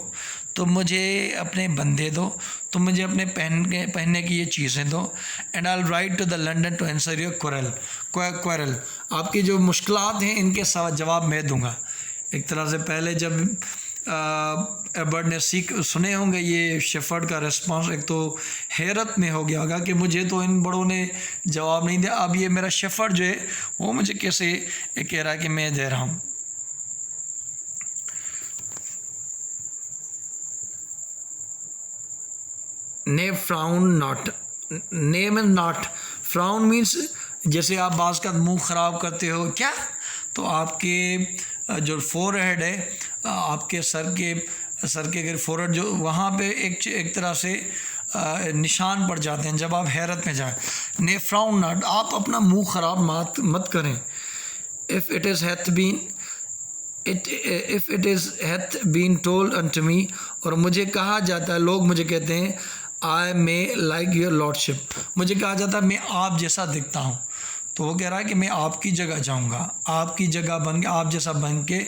तुम मुझे अपने बंदे दो, तुम मुझे अपने पहनने की ये चीज़ें दो। And I will ride to the London to answer your quarrel, आपकी जो मुश्किलात हैं इनके जवाब मैं दूंगा। एक तरह से पहले जब एबर्ट ने सुने होंगे ये शेफर्ड का रिस्पांस, एक तो हैरत में हो गया होगा कि मुझे तो इन बड़ों ने जवाब नहीं दिया, अब ये मेरा शेफर्ड जो है वो मुझे कैसे कह रहा है कि मैं दे रहा हूँ। ने frown not, name is not, frown means जैसे आप बाज़ का मुँह ख़राब करते हो क्या, तो आपके जो फोरहेड है, आपके सर के अगर फोरहेड जो वहाँ पे एक तरह से निशान पड़ जाते हैं जब आप हैरत में जाए। ने फ्राउन नॉट, आप अपना मुंह ख़राब मत करें। If it is hath been told unto me, और मुझे कहा जाता है, लोग मुझे कहते हैं, I may like your lordship, मुझे कहा जाता है मैं आप जैसा दिखता हूँ। तो वो कह रहा है कि मैं आपकी जगह जाऊंगा, आपकी जगह बन के, आप जैसा बन के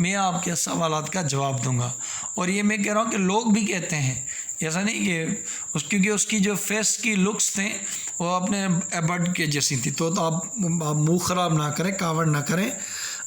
मैं आपके सवालात का जवाब दूंगा। और ये मैं कह रहा हूँ कि लोग भी कहते हैं, ऐसा नहीं कि क्योंकि उसकी जो फेस की लुक्स थे वो अपने एबर्ट के जैसी थी। तो आप मुंह ख़राब ना करें, कावड़ ना करें,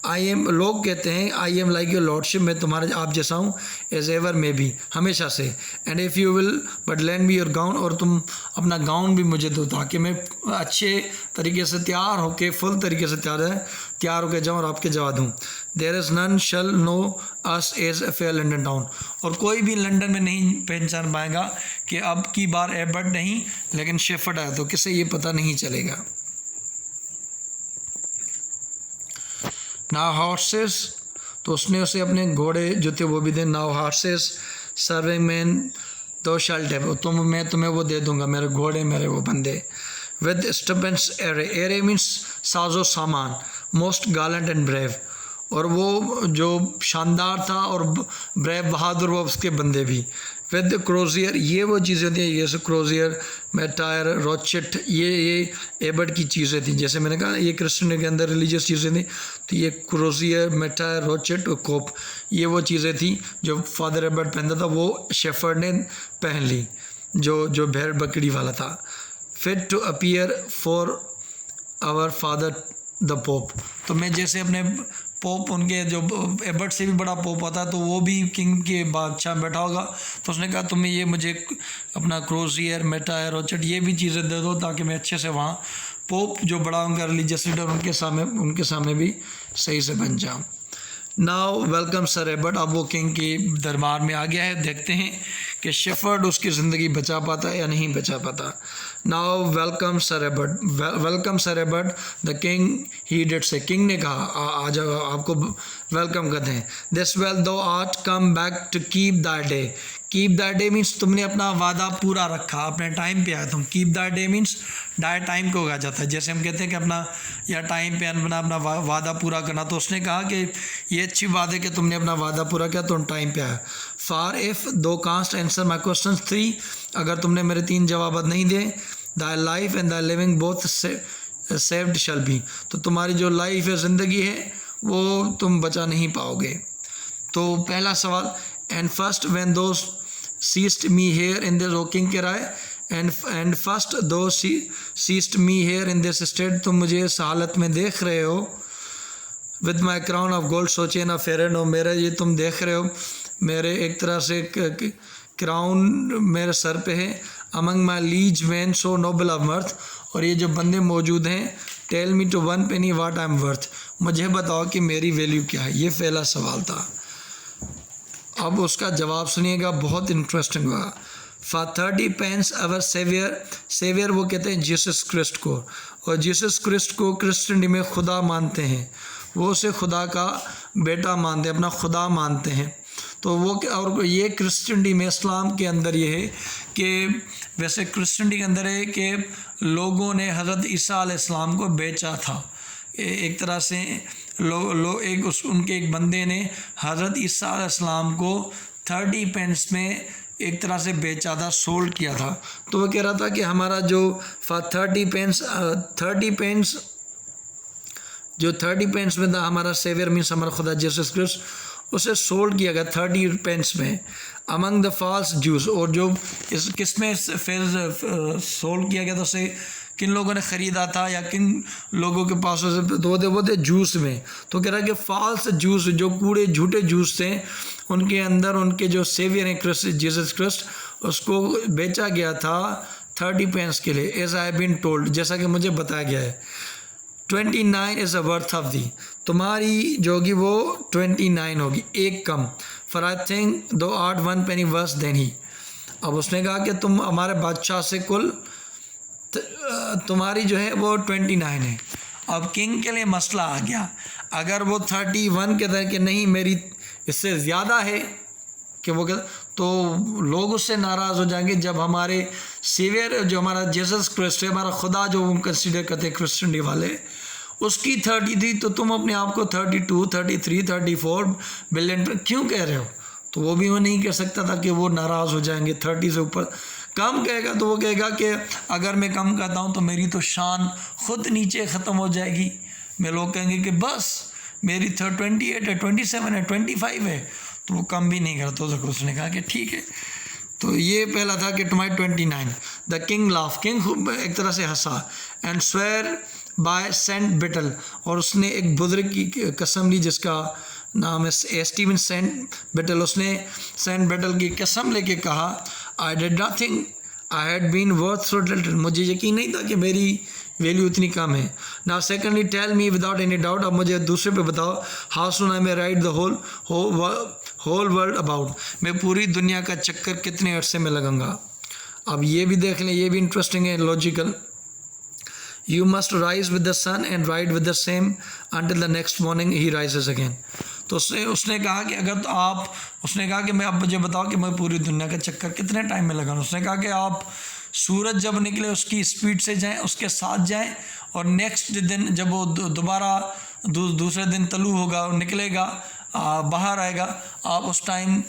लोग कहते हैं I am like your lordship, मैं तुम्हारे आप जैसा हूँ, एज एवर में भी, हमेशा से। And if you will but land me your gown, और तुम अपना गाउन भी मुझे दो ताकि मैं अच्छे तरीके से तैयार होके, फुल तरीके से तैयार होके जाऊँ और आपके जवा दूँ। There is none shall know us as a fair London town, और कोई भी लंदन में नहीं पहचान पाएगा कि अब की बार एबर्ट नहीं लेकिन शेफर्ड आया, तो किसे ये पता नहीं चलेगा। नाउ हॉर्सेस, तो उसने उसे अपने घोड़े जो थे वो भी दे। नाउ हॉर्सेस सर्विंग मैन दो शल्ट है, मैं तुम्हें वो दे दूंगा, मेरे घोड़े मेरे वो बंदे। विद स्टूपेंस एरे, एरे मीन्स साजो सामान, मोस्ट गालंट एंड ब्रेव, और वो जो शानदार था और ब्रेव बहादुर, वो उसके बंदे भी। विद क्रोजियर, ये वो चीज़ें थी जैसे क्रोजियर, मेटायर, रोचेट, ये एबर्ट की चीज़ें थी। जैसे मैंने कहा ये क्रिश्चियन के अंदर रिलीजियस चीज़ें थी, तो ये क्रोजियर, मेटायर, रोचेट और कोप, ये वो चीज़ें थी जो फादर एबर्ट पहनता था, वो शेफर्ड ने पहन ली, जो भेड़ बकरी वाला था। Fit to appear for our father the pope, तो मैं जैसे अपने पोप, उनके जो एबर्ट से भी बड़ा पोप आता है, तो वो भी किंग के बादशाह बैठा होगा, तो उसने कहा तुम्हें ये मुझे अपना क्रोजियर, मेटायर, रोचेट, ये भी चीज़ें दे दो ताकि मैं अच्छे से वहाँ पोप जो बड़ा उनका रिलीजियस लीडर, उनके सामने भी सही से बन जाऊँ। नाउ वेलकम सर एबर्ट, अब वो किंग के दरबार में आ गया है, देखते हैं कि शेफर्ड उसकी ज़िंदगी बचा पाता है या नहीं बचा पाता। Now welcome sir abbot, welcome sir abbot the king he did say, king ने कहा आ जाओ, आपको वेलकम करते हैं। This well thou art come back to keep that day, keep that day means तुमने अपना वादा पूरा रखा, अपने टाइम पे आया तुम। Keep that day means direct time को कहा जाता है, जैसे हम कहते हैं कि अपना या टाइम पे अपना वादा पूरा करना, तो उसने कहा कि ये अच्छी बात है कि तुमने अपना वादा पूरा किया, तुम टाइम पे आया। फॉर इफ़ दो कांस्ट आंसर माई क्वेश्चन 3, अगर तुमने मेरे 3 जवाब नहीं दिए, thy life and thy living both saved shall be, तो तुम्हारी जो लाइफ है, ज़िंदगी है, वो तुम बचा नहीं पाओगे। तो पहला सवाल, and first when thou ceased me here in this, O king कह रहा है, and first thou ceased me here in this state, तुम मुझे इस हालत में देख रहे हो, with my crown of gold सोचे ना फेरन हो, मेरे ये तुम देख रहे हो मेरे एक तरह से क्राउन मेरे सर पे है। Among my liege man so noble of mirth, और ये जो बंदे मौजूद हैं, tell me to 1 penny what I am worth, मुझे बताओ कि मेरी वैल्यू क्या है। ये पहला सवाल था। अब उसका जवाब सुनिएगा, बहुत इंटरेस्टिंग होगा। फॉर 30 pence अवर सेवियर वो कहते हैं जीसस क्रिस्ट को, और जीसस क्रिस्ट को क्रिश्चियनिटी में खुदा मानते हैं, वो उसे खुदा का बेटा मानते हैं, अपना खुदा मानते हैं। तो वो और ये क्रिश्चियनिटी में, इस्लाम के अंदर ये है कि वैसे क्रिश्चियनिटी के अंदर है कि लोगों ने हज़रत ईसा अलैहिस्सलाम को बेचा था, एक तरह से उनके एक बंदे ने हज़रत ईसा अलैहिस्सलाम को 30 pence में एक तरह से बेचा था, सोल्ड किया था। तो वो कह रहा था कि हमारा जो 30 pence जो 30 pence में था, हमारा सेवियर मीन्स हमारा खुदा जीसस क्रिस्ट, उसे सोल्ड किया गया 30 pence में अमंग द फॉल्स जूस। और जो किस में फिर सोल्ड किया गया था, उसे किन लोगों ने ख़रीदा था या किन लोगों के पास उसे, तो वो थे जूस में। तो कह रहा है कि फॉल्स जूस, जो कूड़े झूठे जूस थे, उनके अंदर उनके जो सेवियर हैं क्रिस्ट जीसस क्रिस्ट, उसको बेचा गया था 30 pence के लिए, एज आई बीन टोल्ड, जैसा कि मुझे बताया गया है। 29 is a worth of thee, तुम्हारी जो होगी वो 29 होगी, एक कम। For I think thou art 1 penny worse than he. अब उसने कहा कि तुम हमारे बादशाह से कुल तुम्हारी जो है वो 29 है। अब किंग के लिए मसला आ गया, अगर वो 31 के तरह कि नहीं मेरी इससे ज़्यादा है कि वो, तो लोग उससे नाराज़ हो जाएंगे। जब हमारे सेवियर जो हमारा जीसस क्रिस्ट है, हमारा खुदा जो हम कंसीडर करते हैं क्रिश्चियनिटी वाले, उसकी 30 थी, तो तुम अपने आप को 32, 33, 34 बिलियन क्यों कह रहे हो? तो वो भी वो नहीं कह सकता था कि वो नाराज़ हो जाएंगे। 30 से ऊपर कम कहेगा तो वो कहेगा कि अगर मैं कम कहता हूँ तो मेरी तो शान खुद नीचे ख़त्म हो जाएगी। मैं लोग कहेंगे कि बस मेरी 28 है, 27 है, 25 है, तो वो कम भी नहीं करता। तो उसने कहा कि ठीक है। तो ये पहला था कि तुम्हारी 29। द किंग लाफ, किंग एक तरह से हंसा, and swore by saint Bittel, और उसने एक बुजुर्ग की कसम ली जिसका नाम है स्टीवन सेंट बेटल। उसने सेंट बेटल की कसम लेके कहा, I did nothing, I had been worth so little, मुझे यकीन नहीं था कि मेरी वैल्यू इतनी कम है। Now secondly tell me without any doubt, अब मुझे दूसरे पे बताओ, how soon I may ride the whole world about, मैं पूरी दुनिया का चक्कर कितने अरसे में लगाऊंगा। अब ये भी देख लें, ये भी इंटरेस्टिंग है, logical. You must rise with the sun and ride with the same until the next morning he rises again. तो उसने कहा कि अगर तो आप, उसने कहा कि मैं, अब मुझे बताओ कि मैं पूरी दुनिया का चक्कर कितने टाइम में लगाऊं। उसने कहा कि आप सूरज जब निकले उसकी स्पीड से जाएं, उसके साथ जाएं, और नेक्स्ट दिन जब वो दोबारा दूसरे दिन तलू होगा और निकलेगा, बाहर आएगा, आप उस टाइम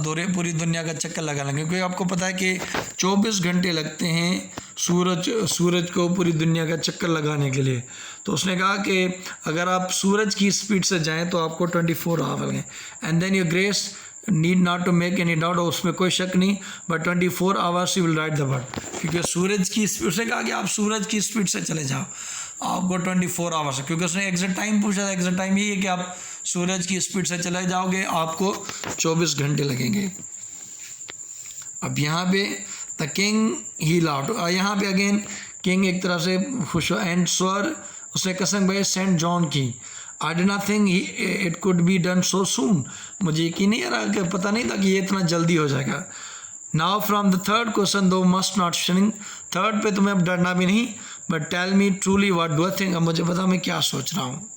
दौरे पूरी दुनिया का चक्कर लगा लेंगे। क्योंकि आपको पता है कि 24 घंटे लगते हैं सूरज को पूरी दुनिया का चक्कर लगाने के लिए। तो उसने कहा कि अगर आप सूरज की स्पीड से जाएं तो आपको 24 आवर लगें। And then your grace need not to make any doubt, उसमें कोई शक नहीं, but 24 hours you will ride the world. क्योंकि सूरज की स्पीड, उसने कहा कि आप सूरज की स्पीड से चले जाओ, आपको 24 आवर्स है। क्योंकि उसने एग्जैक्ट टाइम पूछा था, एग्जैक्ट टाइम यही है कि आप सूरज की स्पीड से चले जाओगे, आपको 24 घंटे लगेंगे। अब यहाँ पे द किंग ही लाउड, यहाँ पे अगेन किंग एक तरह से खुश हो। एंड स्वर, उसने कसम भाई सेंट जॉन की, I did not think it could be done so soon, मुझे यकीन नहीं आ रहा कि पता नहीं था कि ये इतना जल्दी हो जाएगा। Now from the third question thou must not shrink, third पे तुम्हें अब डरना भी नहीं, but tell me truly what do I think, अब मुझे पता मैं क्या सोच रहा हूँ।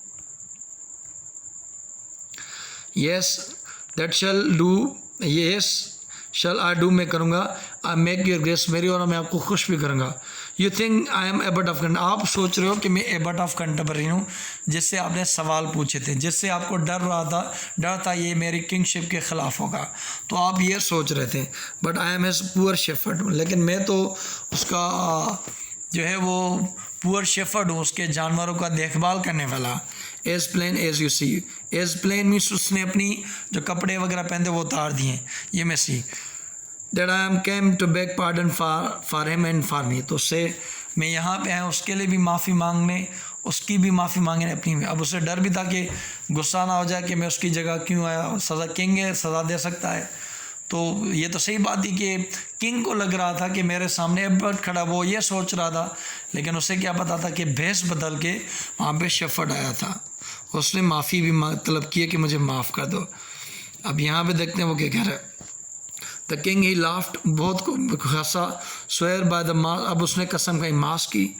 Yes that shall do, yes shall I do, मैं करूँगा। आई मेक योर ग्रेस मेरी, और मैं आपको खुश भी करूँगा। You think I am abbot of Kent, आप सोच रहे हो कि मैं एबट ऑफ कंटेम्पररी हूँ, जिससे आपने सवाल पूछे थे, जिससे आपको डर था ये मेरी किंगशिप के ख़िलाफ़ होगा, तो आप ये सोच रहे थे। But I am his poor shepherd, लेकिन मैं तो उसका जो है वो पुअर शेफर्ड हूँ, उसके जानवरों का देखभाल करने वाला। As plain as you see, as plain means उसने अपनी जो कपड़े वगैरह पहनते वो उतार दिए, ये मैं सी। That I am came to beg pardon for him and for me, तो उससे मैं यहाँ पे आया उसके लिए भी माफ़ी मांगने, उसकी भी माफ़ी मांगने अपनी में। अब उसे डर भी था कि गुस्सा ना हो जाए कि मैं उसकी जगह क्यों आया, सज़ा किंग है, सज़ा दे सकता है। तो ये तो सही बात थी कि किंग को लग रहा था कि मेरे सामने एबर्ट खड़ा, वो ये सोच रहा था, लेकिन उसे क्या पता था कि भेस बदल के वहाँ पे शेफर्ड आया था। उसने माफ़ी भी तलब की है कि मुझे माफ़ कर दो। अब यहाँ पे देखते हैं वो क्या कह रहा है। द किंग ही लाफ्ट, बहुत हंसा। स्वेयर बाय द मास, अब उसने कसम खाई मास की।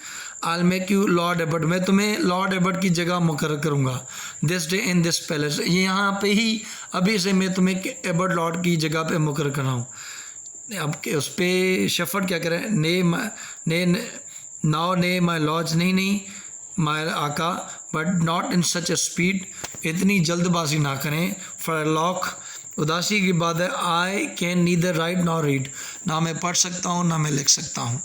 I make you lord abbot, मैं तुम्हें लॉर्ड एबर्ट की जगह मुकर्रर करूँगा। This day in this palace, यहाँ पे ही अभी से मैं तुम्हें एबर्ट लॉर्ड की जगह पे मुकर्रर कर रहा हूँ। अब उस पर शेफर्ड क्या करे, नाउ ने माई लॉर्ड, नहीं माई आका, but not in such A speed, इतनी जल्दबाजी ना करें। फॉर लॉक, उदासी की बात है। I can neither right nor read, ना मैं पढ़ सकता हूँ ना मैं लिख सकता हूँ।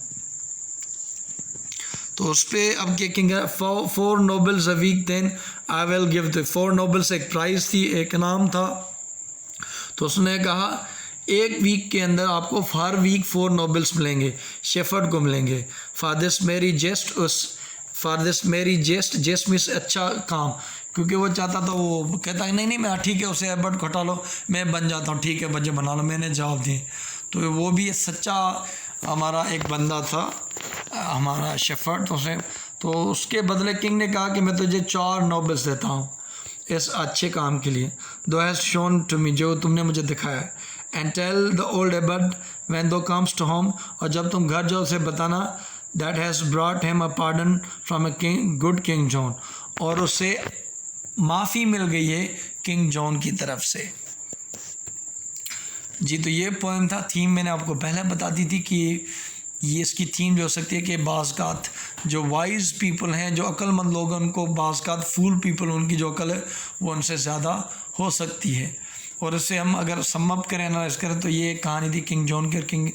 तो उस पर अब क्या कहेंगे, 4 nobles a week then I will give the 4 nobles, एक प्राइज़ थी, एक इनाम था। तो उसने कहा 1 वीक के अंदर आपको हर वीक 4 नोबल्स मिलेंगे, शेफर्ड को मिलेंगे। फॉर दिस मेरी जेस्ट, जेस्ट मीन्स अच्छा काम, क्योंकि वो चाहता था, वो कहता है नहीं मैं ठीक है, उसे एबर्ट घटा लो, मैं बन जाता हूँ, ठीक है बच्चे बना लो, मैंने जवाब दिए। तो वो भी सच्चा हमारा एक बंदा था, हमारा शेफर्ड। तो उसके बदले किंग ने कहा कि मैं तुझे 4 नोबल्स देता हूँ इस अच्छे काम के लिए। दो हैज़ शोन टू मी, जो तुमने मुझे दिखाया। And tell the old abbot when thou comes to home, और जब तुम घर जाओ उसे बताना, that has brought him a pardon from a king, good king John, और उसे माफ़ी मिल गई है किंग जॉन की तरफ से। जी, तो ये पोएम था। थीम मैंने आपको पहले बता दी थी कि ये इसकी थीम जो हो सकती है कि बाज़ जो वाइज पीपल हैं, जो अक्लमंद लोग हैं, उनको बाज़ फूल पीपल, उनकी जो अकल है वो उनसे ज़्यादा हो सकती है। और इससे हम अगर सम अप करें, एनालाइज करें, तो ये कहानी थी किंग जॉन की और किंग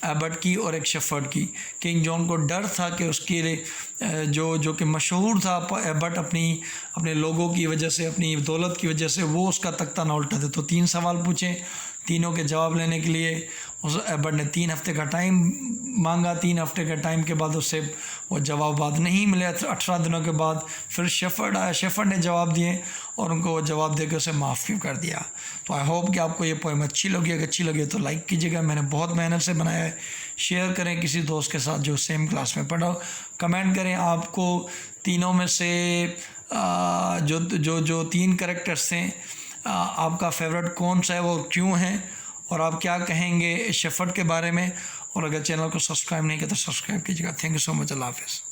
एबट की और एक शेफर्ड की। किंग जॉन को डर था कि उसके जो कि मशहूर था एबट अपने लोगों की वजह से, अपनी दौलत की वजह से, वो उसका तख्ता ना उल्टा दे। तो 3 सवाल पूछे, तीनों के जवाब लेने के लिए उस एबट ने 3 हफ्ते का टाइम मांगा। 3 हफ्ते के टाइम के बाद उससे वो जवाब नहीं मिले। 18 दिनों के बाद फिर शेफर्ड आया, शेफर्ड ने जवाब दिए और उनको वो जवाब देकर उसे माफ़ कर दिया। तो आई होप कि आपको ये पोएम अच्छी लगी। अगर अच्छी लगी तो लाइक कीजिएगा, मैंने बहुत मेहनत से बनाया है। शेयर करें किसी दोस्त के साथ जो सेम क्लास में पढ़ा। कमेंट करें आपको तीनों में से जो 3 कैरेक्टर्स थे आपका फेवरेट कौन सा है, वो क्यों है, और आप क्या कहेंगे शेफर्ड के बारे में। और अगर चैनल को सब्सक्राइब नहीं किया तो सब्सक्राइब कीजिएगा। Thank you so much. अल्लाह हाफ़िज़।